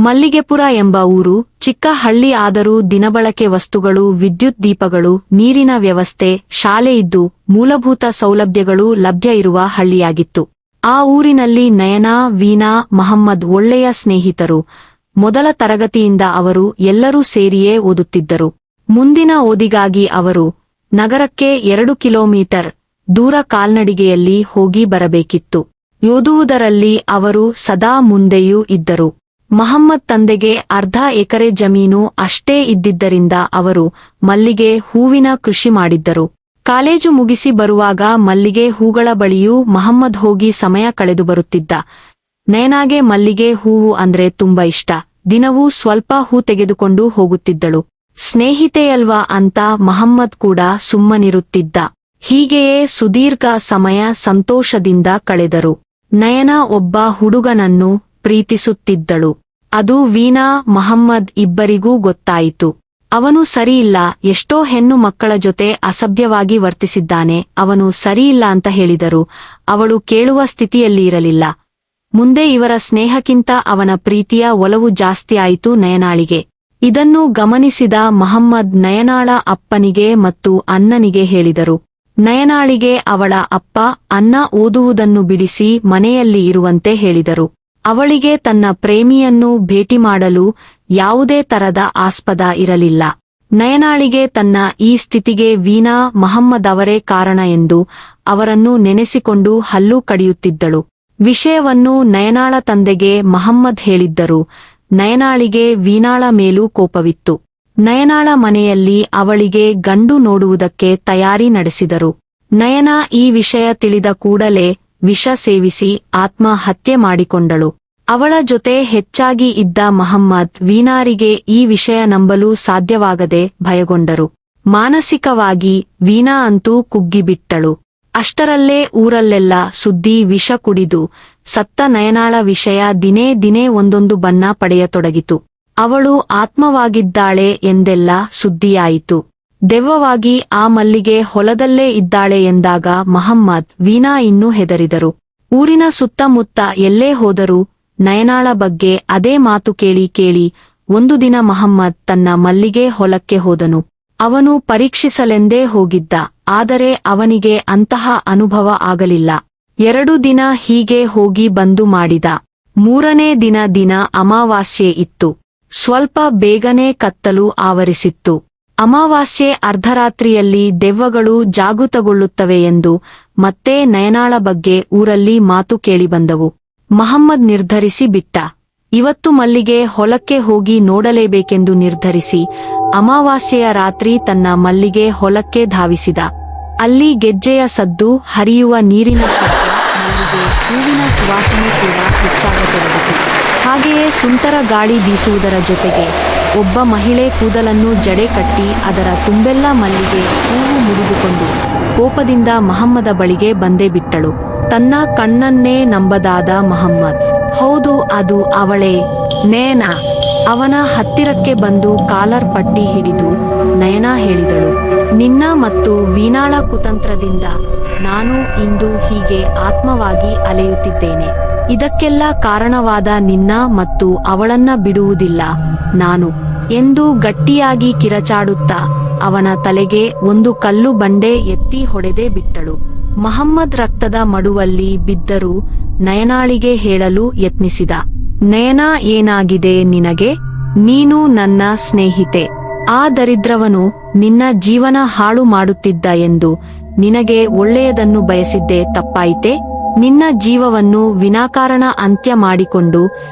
ಮಲ್ಲಿಗೆಪುರ ಎಂಬ ಊರು ಚಿಕ್ಕ ಹಳ್ಳಿ ಆದರೂ ದಿನಬಳಕೆ ವಸ್ತುಗಳು, ವಿದ್ಯುತ್ ದೀಪಗಳು, ನೀರಿನ ವ್ಯವಸ್ಥೆ, ಶಾಲೆ ಇದ್ದು ಮೂಲಭೂತ ಸೌಲಭ್ಯಗಳು ಲಭ್ಯ ಇರುವ ಹಳ್ಳಿಯಾಗಿತ್ತು. ಆ ಊರಿನಲ್ಲಿ ನಯನಾ, ವೀಣಾ, ಮಹಮ್ಮದ್ ಒಳ್ಳೆಯ ಸ್ನೇಹಿತರು. ಮೊದಲ ತರಗತಿಯಿಂದ ಅವರು ಎಲ್ಲರೂ ಸೇರಿಯೇ ಓದುತ್ತಿದ್ದರು. ಮುಂದಿನ ಓದಿಗಾಗಿ ಅವರು ನಗರಕ್ಕೆ 2 ಕಿಲೋಮೀಟರ್ ದೂರ ಕಾಲ್ನಡಿಗೆಯಲ್ಲಿ ಹೋಗಿ ಬರಬೇಕಿತ್ತು. ಓದುವುದರಲ್ಲಿ ಅವರು ಸದಾ ಮುಂದೆಯೂ ಇದ್ದರು. ಮಹಮ್ಮದ್ ತಂದೆಗೆ ಅರ್ಧ ಎಕರೆ ಜಮೀನು ಅಷ್ಟೇ ಇದ್ದಿದ್ದರಿಂದ ಅವರು ಮಲ್ಲಿಗೆ ಹೂವಿನ ಕೃಷಿ ಮಾಡಿದ್ದರು. ಕಾಲೇಜು ಮುಗಿಸಿ ಬರುವಾಗ ಮಲ್ಲಿಗೆ ಹೂಗಳ ಬಳಿಯೂ ಮಹಮ್ಮದ್ ಹೋಗಿ ಸಮಯ ಕಳೆದು ಬರುತ್ತಿದ್ದ. ನಯನಾಗೆ ಮಲ್ಲಿಗೆ ಹೂವು ಅಂದ್ರೆ ತುಂಬಾ ಇಷ್ಟ. ದಿನವೂ ಸ್ವಲ್ಪ ಹೂ ತೆಗೆದುಕೊಂಡು ಹೋಗುತ್ತಿದ್ದಳು. ಸ್ನೇಹಿತೆಯಲ್ವಾ ಅಂತ ಮಹಮ್ಮದ್ ಕೂಡ ಸುಮ್ಮನಿರುತ್ತಿದ್ದ. ಹೀಗೆಯೇ ಸುದೀರ್ಘ ಸಮಯ ಸಂತೋಷದಿಂದ ಕಳೆದರು. ನಯನಾ ಒಬ್ಬ ಹುಡುಗನನ್ನು ಪ್ರೀತಿಸುತ್ತಿದ್ದಳು. ಅದು ವೀಣಾ, ಮಹಮ್ಮದ್ ಇಬ್ಬರಿಗೂ ಗೊತ್ತಾಯಿತು. ಅವನು ಸರಿಯಿಲ್ಲ, ಎಷ್ಟೋ ಹೆಣ್ಣು ಮಕ್ಕಳ ಜೊತೆ ಅಸಭ್ಯವಾಗಿ ವರ್ತಿಸಿದ್ದಾನೆ, ಅವನು ಸರಿಯಿಲ್ಲ ಅಂತ ಹೇಳಿದರು. ಅವಳು ಕೇಳುವ ಸ್ಥಿತಿಯಲ್ಲಿ ಇರಲಿಲ್ಲ. ಮುಂದೆ ಇವರ ಸ್ನೇಹಕ್ಕಿಂತ ಅವನ ಪ್ರೀತಿಯ ಒಲವು ಜಾಸ್ತಿ ಆಯಿತು ನಯನಾಳಿಗೆ. ಇದನ್ನು ಗಮನಿಸಿದ ಮಹಮ್ಮದ್ ನಯನಾಳ ಅಪ್ಪನಿಗೆ ಮತ್ತು ಅಣ್ಣನಿಗೆ ಹೇಳಿದರು. ನಯನಾಳಿಗೆ ಅವಳ ಅಪ್ಪ, ಅಣ್ಣ ಓದುವುದನ್ನು ಬಿಡಿಸಿ ಮನೆಯಲ್ಲಿ ಇರುವಂತೆ ಹೇಳಿದರು. ಅವಳಿಗೆ ತನ್ನ ಪ್ರೇಮಿಯನ್ನು ಭೇಟಿ ಮಾಡಲು ಯಾವುದೇ ತರದ ಆಸ್ಪದ ಇರಲಿಲ್ಲ. ನಯನಾಳಿಗೆ ತನ್ನ ಈ ಸ್ಥಿತಿಗೆ ವೀಣಾ, ಮಹಮ್ಮದ್ ಅವರೇ ಕಾರಣ ಎಂದು ಅವರನ್ನು ನೆನೆಸಿಕೊಂಡು ಹಲ್ಲು ಕಡಿಯುತ್ತಿದ್ದಳು. ವಿಷಯವನ್ನು ನಯನಾಳ ತಂದೆಗೆ ಮಹಮ್ಮದ್ ಹೇಳಿದ್ದರು. ನಯನಾಳಿಗೆ ವೀಣಾಳ ಮೇಲೂ ಕೋಪವಿತ್ತು. ನಯನಾಳ ಮನೆಯಲ್ಲಿ ಅವಳಿಗೆ ಗಂಡು ನೋಡುವುದಕ್ಕೆ ತಯಾರಿ ನಡೆಸಿದರು. ನಯನಾ ಈ ವಿಷಯ ತಿಳಿದ ಕೂಡಲೇ ವಿಷ ಸೇವಿಸಿ ಆತ್ಮಹತ್ಯೆ ಮಾಡಿಕೊಂಡಳು. ಅವಳ ಜೊತೆ ಹೆಚ್ಚಾಗಿ ಇದ್ದ ಮಹಮ್ಮದ್, ವೀಣಾರಿಗೆ ಈ ವಿಷಯ ನಂಬಲು ಸಾಧ್ಯವಾಗದೆ ಭಯಗೊಂಡರು. ಮಾನಸಿಕವಾಗಿ ವೀಣಾ ಅಂತೂ ಕುಗ್ಗಿಬಿಟ್ಟಳು. ಅಷ್ಟರಲ್ಲೇ ಊರಲ್ಲೆಲ್ಲ ಸುದ್ದಿ ವಿಷ ಕುಡಿದು ಸತ್ತ ನಯನಾಳ ವಿಷಯ ದಿನೇ ದಿನೇ ಒಂದೊಂದು ಬಣ್ಣ ಪಡೆಯತೊಡಗಿತು. ಅವಳು ಆತ್ಮವಾಗಿದ್ದಾಳೆ ಎಂದೆಲ್ಲ ಸುದ್ದಿಯಾಯಿತು. ದೆವ್ವವಾಗಿ ಆ ಮಲ್ಲಿಗೆ ಹೊಲದಲ್ಲೇ ಇದ್ದಾಳೆ ಎಂದಾಗ ಮಹಮ್ಮದ್, ವೀಣಾ ಇನ್ನೂ ಹೆದರಿದರು. ಊರಿನ ಸುತ್ತಮುತ್ತ ಎಲ್ಲೇ ಹೋದರೂ ನಯನಾಳ ಬಗ್ಗೆ ಅದೇ ಮಾತು ಕೇಳಿ ಕೇಳಿ ಒಂದು ದಿನ ಮಹಮ್ಮದ್ ತನ್ನ ಮಲ್ಲಿಗೆ ಹೊಲಕ್ಕೆ ಹೋದನು. ಅವನು ಪರೀಕ್ಷಿಸಲೆಂದೇ ಹೋಗಿದ್ದ, ಆದರೆ ಅವನಿಗೆ ಅಂತಹ ಅನುಭವ ಆಗಲಿಲ್ಲ. 2 ದಿನ ಹೀಗೆ ಹೋಗಿ ಬಂದು ಮಾಡಿದ. 3ನೇ ದಿನ ಅಮಾವಾಸ್ಯೆ ಇತ್ತು. ಸ್ವಲ್ಪ ಬೇಗನೆ ಕತ್ತಲು ಆವರಿಸಿತ್ತು. ಅಮಾವಾಸ್ಯೆ ಅರ್ಧರಾತ್ರಿಯಲ್ಲಿ ದೆವ್ವಗಳು ಜಾಗೃತಗೊಳ್ಳುತ್ತವೆ ಎಂದು ಮತ್ತೆ ನಯನಾಳ ಬಗ್ಗೆ ಊರಲ್ಲಿ ಮಾತು ಕೇಳಿಬಂದವು. ಮಹಮ್ಮದ್ ನಿರ್ಧರಿಸಿ ಬಿಟ್ಟ. ಇವತ್ತು ಮಲ್ಲಿಗೆ ಹೊಲಕ್ಕೆ ಹೋಗಿ ನೋಡಲೇಬೇಕೆಂದು ನಿರ್ಧರಿಸಿ ಅಮಾವಾಸ್ಯೆಯ ರಾತ್ರಿ ತನ್ನ ಮಲ್ಲಿಗೆ ಹೊಲಕ್ಕೆ ಧಾವಿಸಿದ. ಅಲ್ಲಿ ಗೆಜ್ಜೆಯ ಸದ್ದು, ಹರಿಯುವ ನೀರಿನ ಶಬ್ದ, ಮಲ್ಲಿಗೆ ಹೂವಿನ ಸುವಾಸನೆ ಕೂಡ ಹೆಚ್ಚಾಗತೊಡಗಿತು. ಹಾಗೆಯೇ ಸುಂಟರ ಗಾಳಿ ಬೀಸುವುದರ ಜೊತೆಗೆ ಒಬ್ಬ ಮಹಿಳೆ ಕೂದಲನ್ನು ಜಡೆ ಕಟ್ಟಿ ಅದರ ತುಂಬೆಲ್ಲ ಮಲ್ಲಿಗೆ ಹೂವು ಮುಡಿದುಕೊಂಡು ಕೋಪದಿಂದ ಮಹಮ್ಮದ ಬಳಿಗೆ ಬಂದೇ ಬಿಟ್ಟಳು. ತನ್ನ ಕಣ್ಣನ್ನೇ ನಂಬದಾದ ಮಹಮ್ಮದ್, ಹೌದು ಅದು ಅವಳೇ, ನಯನಾ. ಅವನ ಹತ್ತಿರಕ್ಕೆ ಬಂದು ಕಾಲರ್ ಪಟ್ಟಿ ಹಿಡಿದು ನಯನಾ ಹೇಳಿದಳು, ನಿನ್ನ ಮತ್ತು ವೀಣಾಳ ಕುತಂತ್ರದಿಂದ ನಾನು ಇಂದು ಹೀಗೆ ಆತ್ಮವಾಗಿ ಅಲೆಯುತ್ತಿದ್ದೇನೆ. ಇದಕ್ಕೆಲ್ಲ ಕಾರಣವಾದ ನಿನ್ನ ಮತ್ತು ಅವಳನ್ನ ಬಿಡುವುದಿಲ್ಲ ನಾನು ಎಂದು ಗಟ್ಟಿಯಾಗಿ ಕಿರಚಾಡುತ್ತಾ ಅವನ ತಲೆಗೆ ಒಂದು ಕಲ್ಲು ಬಂಡೆ ಎತ್ತಿ ಹೊಡೆದೇ ಬಿಟ್ಟಳು. ಮಹಮ್ಮದ್ ರಕ್ತದ ಮಡುವಲ್ಲಿ ಬಿದ್ದರೂ ನಯನಾಳಿಗೆ ಹೇಳಲು ಯತ್ನಿಸಿದ. ನಯನಾ, ಏನಾಗಿದೆ ನಿನಗೆ? ನೀನು ನನ್ನ ಸ್ನೇಹಿತೆ. ಆ ದರಿದ್ರವನು ನಿನ್ನ ಜೀವನ ಹಾಳು ಮಾಡುತ್ತಿದ್ದ ಎಂದು ನಿನಗೆ ಒಳ್ಳೆಯದನ್ನು ಬಯಸಿದ್ದೆ ತಪ್ಪಾಯಿತೆ? ನಿನ್ನ ಜೀವವನ್ನು ವಿನಾಕಾರಣ ಅಂತ್ಯ ಮಾಡಿಕೊಂಡು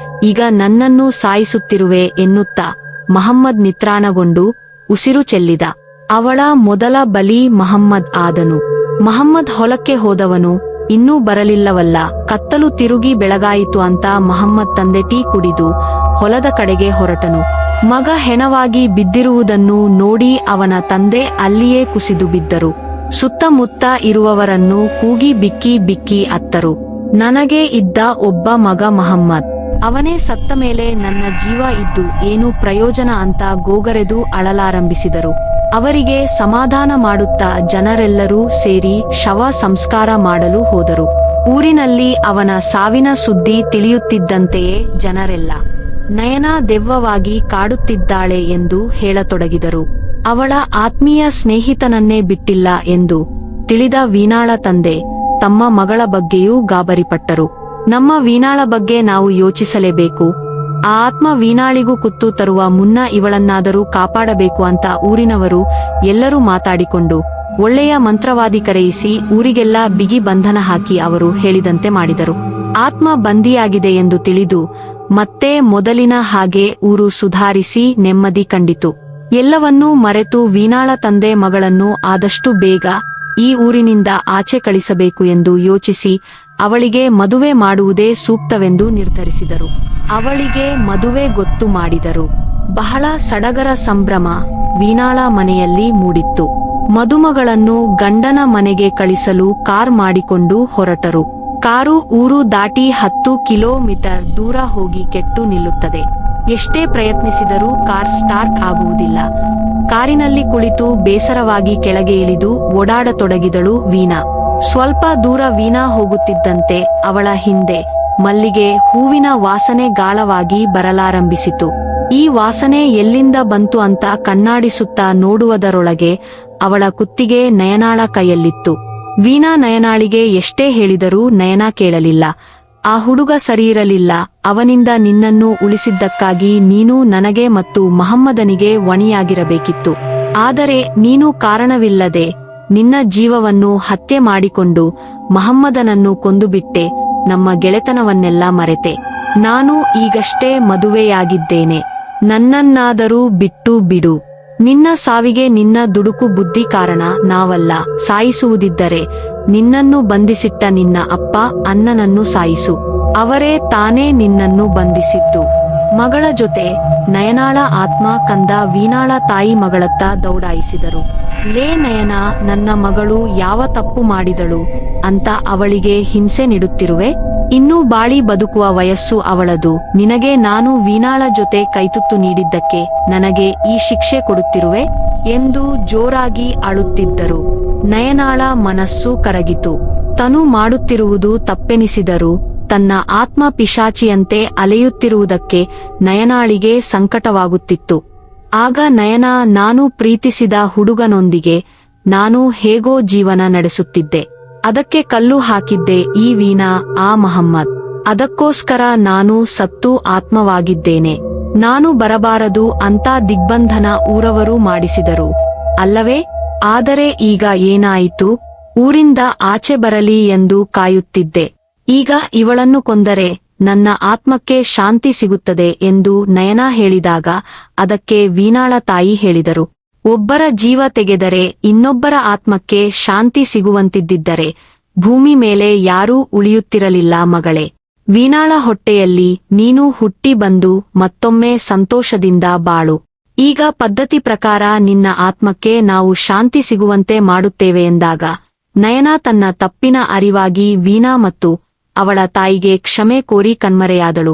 ಈಗ ನನ್ನನ್ನು ಸಾಯಿಸುತ್ತಿರುವೆ ಎನ್ನುತ್ತಾ ಮಹಮ್ಮದ್ ನಿತ್ರಾಣಗೊಂಡು ಉಸಿರು ಚೆಲ್ಲಿದ. ಅವಳ ಮೊದಲ ಬಲಿ ಮಹಮ್ಮದ್ ಆದನು. ಮಹಮ್ಮದ್ ಹೊಲಕ್ಕೆ ಹೋದವನು ಇನ್ನೂ ಬರಲಿಲ್ಲವಲ್ಲ. ಕತ್ತಲು ತಿರುಗಿ ಬೆಳಗಾಯಿತು ಅಂತ ಮಹಮ್ಮದ್ ತಂದೆ ಟೀ ಕುಡಿದು ಹೊಲದ ಕಡೆಗೆ ಹೊರಟನು. ಮಗ ಹೆಣವಾಗಿ ಬಿದ್ದಿರುವುದನ್ನು ನೋಡಿ ಅವನ ತಂದೆ ಅಲ್ಲಿಯೇ ಕುಸಿದು ಬಿದ್ದರು. ಸುತ್ತಮುತ್ತ ಇರುವವರನ್ನು ಕೂಗಿ ಬಿಕ್ಕಿ ಬಿಕ್ಕಿ ಅತ್ತರು. ನನಗೆ ಇದ್ದ ಒಬ್ಬ ಮಗ ಮಹಮ್ಮದ್, ಅವನೇ ಸತ್ತ ಮೇಲೆ ನನ್ನ ಜೀವ ಇದ್ದು ಏನು ಪ್ರಯೋಜನ ಅಂತ ಗೋಗರೆದು ಅಳಲಾರಂಭಿಸಿದರು. ಅವರಿಗೆ ಸಮಾಧಾನ ಮಾಡುತ್ತಾ ಜನರೆಲ್ಲರೂ ಸೇರಿ ಶವ ಸಂಸ್ಕಾರ ಮಾಡಲು ಹೋದರು. ಊರಿನಲ್ಲಿ ಅವನ ಸಾವಿನ ಸುದ್ದಿ ತಿಳಿಯುತ್ತಿದ್ದಂತೆಯೇ ಜನರೆಲ್ಲ ನಯನಾ ದೆವ್ವವಾಗಿ ಕಾಡುತ್ತಿದ್ದಾಳೆ ಎಂದು ಹೇಳತೊಡಗಿದರು. ಅವಳ ಆತ್ಮೀಯ ಸ್ನೇಹಿತನನ್ನೇ ಬಿಟ್ಟಿಲ್ಲ ಎಂದು ತಿಳಿದ ವೀಣಾಳ ತಂದೆ ತಮ್ಮ ಮಗಳ ಬಗ್ಗೆಯೂ ಗಾಬರಿಪಟ್ಟರು. ನಮ್ಮ ವೀಣಾಳ ಬಗ್ಗೆ ನಾವು ಯೋಚಿಸಲೇಬೇಕು. ಆ ಆತ್ಮ ವೀಣಾಳಿಗೂ ಕುತ್ತು ತರುವ ಮುನ್ನ ಇವಳನ್ನಾದರೂ ಕಾಪಾಡಬೇಕು ಅಂತ ಊರಿನವರು ಎಲ್ಲರೂ ಮಾತಾಡಿಕೊಂಡು ಒಳ್ಳೆಯ ಮಂತ್ರವಾದಿ ಕರೆಯಿಸಿ ಊರಿಗೆಲ್ಲ ಬಿಗಿ ಬಂಧನ ಹಾಕಿ ಅವರು ಹೇಳಿದಂತೆ ಮಾಡಿದರು. ಆತ್ಮ ಬಂದಿಯಾಗಿದೆ ಎಂದು ತಿಳಿದು ಮತ್ತೆ ಮೊದಲಿನ ಹಾಗೆ ಊರು ಸುಧಾರಿಸಿ ನೆಮ್ಮದಿ ಕಂಡಿತು. ಎಲ್ಲವನ್ನೂ ಮರೆತು ವೀಣಾಳ ತಂದೆ ಮಗಳನ್ನು ಆದಷ್ಟು ಬೇಗ ಈ ಊರಿನಿಂದ ಆಚೆ ಕಳಿಸಬೇಕು ಎಂದು ಯೋಚಿಸಿ ಅವಳಿಗೆ ಮದುವೆ ಮಾಡುವುದೇ ಸೂಕ್ತವೆಂದು ನಿರ್ಧರಿಸಿದರು. ಅವಳಿಗೆ ಮದುವೆ ಗೊತ್ತು ಮಾಡಿದರು. ಬಹಳ ಸಡಗರ ಸಂಭ್ರಮ ವೀಣಾಳ ಮನೆಯಲ್ಲಿ ಮೂಡಿತ್ತು. ಮದುಮಗಳನ್ನು ಗಂಡನ ಮನೆಗೆ ಕಳಿಸಲು ಕಾರ್ ಮಾಡಿಕೊಂಡು ಹೊರಟರು. ಕಾರು ಊರು ದಾಟಿ 10 ಕಿಲೋಮೀಟರ್ ದೂರ ಹೋಗಿ ಕೆಟ್ಟು ನಿಲ್ಲುತ್ತದೆ. ಎಷ್ಟೇ ಪ್ರಯತ್ನಿಸಿದರೂ ಕಾರ್ ಸ್ಟಾರ್ಟ್ ಆಗುವುದಿಲ್ಲ. ಕಾರಿನಲ್ಲಿ ಕುಳಿತು ಬೇಸರವಾಗಿ ಕೆಳಗೆ ಇಳಿದು ಓಡಾಡತೊಡಗಿದಳು ವೀಣಾ. ಸ್ವಲ್ಪ ದೂರ ವೀಣಾ ಹೋಗುತ್ತಿದ್ದಂತೆ ಅವಳ ಹಿಂದೆ ಮಲ್ಲಿಗೆ ಹೂವಿನ ವಾಸನೆ ಗಾಳವಾಗಿ ಬರಲಾರಂಭಿಸಿತು. ಈ ವಾಸನೆ ಎಲ್ಲಿಂದ ಬಂತು ಅಂತ ಕಣ್ಣಾಡಿಸುತ್ತಾ ನೋಡುವುದರೊಳಗೆ ಅವಳ ಕುತ್ತಿಗೆ ನಯನಾಳ ಕೈಯಲ್ಲಿತ್ತು. ವೀಣಾ ನಯನಾಳಿಗೆ ಎಷ್ಟೇ ಹೇಳಿದರೂ ನಯನಾ ಕೇಳಲಿಲ್ಲ. ಆ ಹುಡುಗ ಸರಿಯಿರಲಿಲ್ಲ. ಅವನಿಂದ ನಿನ್ನನ್ನು ಉಳಿಸಿದ್ದಕ್ಕಾಗಿ ನೀನು ನನಗೆ ಮತ್ತು ಮಹಮ್ಮದನಿಗೆ ವಣಿಯಾಗಿರಬೇಕಿತ್ತು. ಆದರೆ ನೀನು ಕಾರಣವಿಲ್ಲದೆ ನಿನ್ನ ಜೀವವನ್ನು ಹತ್ಯೆ ಮಾಡಿಕೊಂಡು ಮಹಮ್ಮದನನ್ನು ಕೊಂದುಬಿಟ್ಟೆ. ನಮ್ಮ ಗೆಳೆತನವನ್ನೆಲ್ಲ ಮರೆತೆ. ನಾನು ಈಗಷ್ಟೇ ಮದುವೆಯಾಗಿದ್ದೇನೆ. ನನ್ನನ್ನಾದರೂ ಬಿಟ್ಟು ಬಿಡು. ನಿನ್ನ ಸಾವಿಗೆ ನಿನ್ನ ದುಡುಕು ಬುದ್ಧಿ ಕಾರಣ, ನಾವಲ್ಲ. ಸಾಯಿಸುವುದಿದ್ದರೆ ನಿನ್ನನ್ನು ಬಂಧಿಸಿಟ್ಟ ನಿನ್ನ ಅಪ್ಪ ಅಣ್ಣನನ್ನು ಸಾಯಿಸು. ಅವರೇ ತಾನೇ ನಿನ್ನನ್ನು ಬಂಧಿಸಿದ್ದು. ಮಗಳ ಜೊತೆ ನಯನಾಳ ಆತ್ಮ ಕಂದ ವೀಣಾಳ ತಾಯಿ ಮಗಳತ್ತ ದೌಡಾಯಿಸಿದರು. ಲೇ ನಯನಾ, ನನ್ನ ಮಗಳು ಯಾವ ತಪ್ಪು ಮಾಡಿದಳು ಅಂತ ಅವಳಿಗೆ ಹಿಂಸೆ ನೀಡುತ್ತಿರುವೆ? ಇನ್ನೂ ಬಾಳಿ ಬದುಕುವ ವಯಸ್ಸು ಅವಳದು. ನಿನಗೆ ನಾನು ವೀಣಾಳ ಜೊತೆ ಕೈತುತ್ತು ನೀಡಿದ್ದಕ್ಕೆ ನನಗೆ ಈ ಶಿಕ್ಷೆ ಕೊಡುತ್ತಿರುವೆ ಎಂದು ಜೋರಾಗಿ ಅಳುತ್ತಿದ್ದರು. ನಯನಾಳ ಮನಸ್ಸು ಕರಗಿತು. ತನು ಮಾಡುತ್ತಿರುವುದು ತಪ್ಪೆನಿಸಿದರೂ ತನ್ನ ಆತ್ಮ ಪಿಶಾಚಿಯಂತೆ ಅಲೆಯುತ್ತಿರುವುದಕ್ಕೆ ನಯನಾಳಿಗೆ ಸಂಕಟವಾಗುತ್ತಿತ್ತು. ಆಗ ನಯನಾ, ನಾನು ಪ್ರೀತಿಸಿದ ಹುಡುಗನೊಂದಿಗೆ ನಾನು ಹೇಗೋ ಜೀವನ ನಡೆಸುತ್ತಿದ್ದೆ. ಅದಕ್ಕೆ ಕಲ್ಲು ಹಾಕಿದ್ದೆ ಈ ವೀಣಾ, ಆ ಮಹಮ್ಮದ್. ಅದಕ್ಕೋಸ್ಕರ ನಾನು ಸತ್ತು ಆತ್ಮವಾಗಿದ್ದೇನೆ. ನಾನು ಬರಬಾರದು ಅಂತ ದಿಗ್ಬಂಧನ ಊರವರು ಮಾಡಿಸಿದರು ಅಲ್ಲವೇ? ಆದರೆ ಈಗ ಏನಾಯಿತು? ಊರಿಂದ ಆಚೆ ಬರಲಿ ಎಂದು ಕಾಯುತ್ತಿದ್ದೆ. ಈಗ ಇವಳನ್ನು ಕೊಂದರೆ ನನ್ನ ಆತ್ಮಕ್ಕೆ ಶಾಂತಿ ಸಿಗುತ್ತದೆ ಎಂದು ನಯನಾ ಹೇಳಿದಾಗ ಅದಕ್ಕೆ ವೀಣಾಳ ತಾಯಿ ಹೇಳಿದರು, ಒಬ್ಬರ ಜೀವ ತೆಗೆದರೆ ಇನ್ನೊಬ್ಬರ ಆತ್ಮಕ್ಕೆ ಶಾಂತಿ ಸಿಗುವಂತಿದ್ದರೆ ಭೂಮಿ ಮೇಲೆ ಯಾರೂ ಉಳಿಯುತ್ತಿರಲಿಲ್ಲ ಮಗಳೇ. ವೀಣಾಳ ಹೊಟ್ಟೆಯಲ್ಲಿ ನೀನು ಹುಟ್ಟಿ ಬಂದು ಮತ್ತೊಮ್ಮೆ ಸಂತೋಷದಿಂದ ಬಾಳು. ಈಗ ಪದ್ಧತಿ ಪ್ರಕಾರ ನಿನ್ನ ಆತ್ಮಕ್ಕೆ ನಾವು ಶಾಂತಿ ಸಿಗುವಂತೆ ಮಾಡುತ್ತೇವೆ ಎಂದಾಗ ನಯನಾ ತನ್ನ ತಪ್ಪಿನ ಅರಿವಾಗಿ ವೀಣಾ ಮತ್ತು ಅವಳ ತಾಯಿಗೆ ಕ್ಷಮೆ ಕೋರಿ ಕಣ್ಮರೆಯಾದಳು.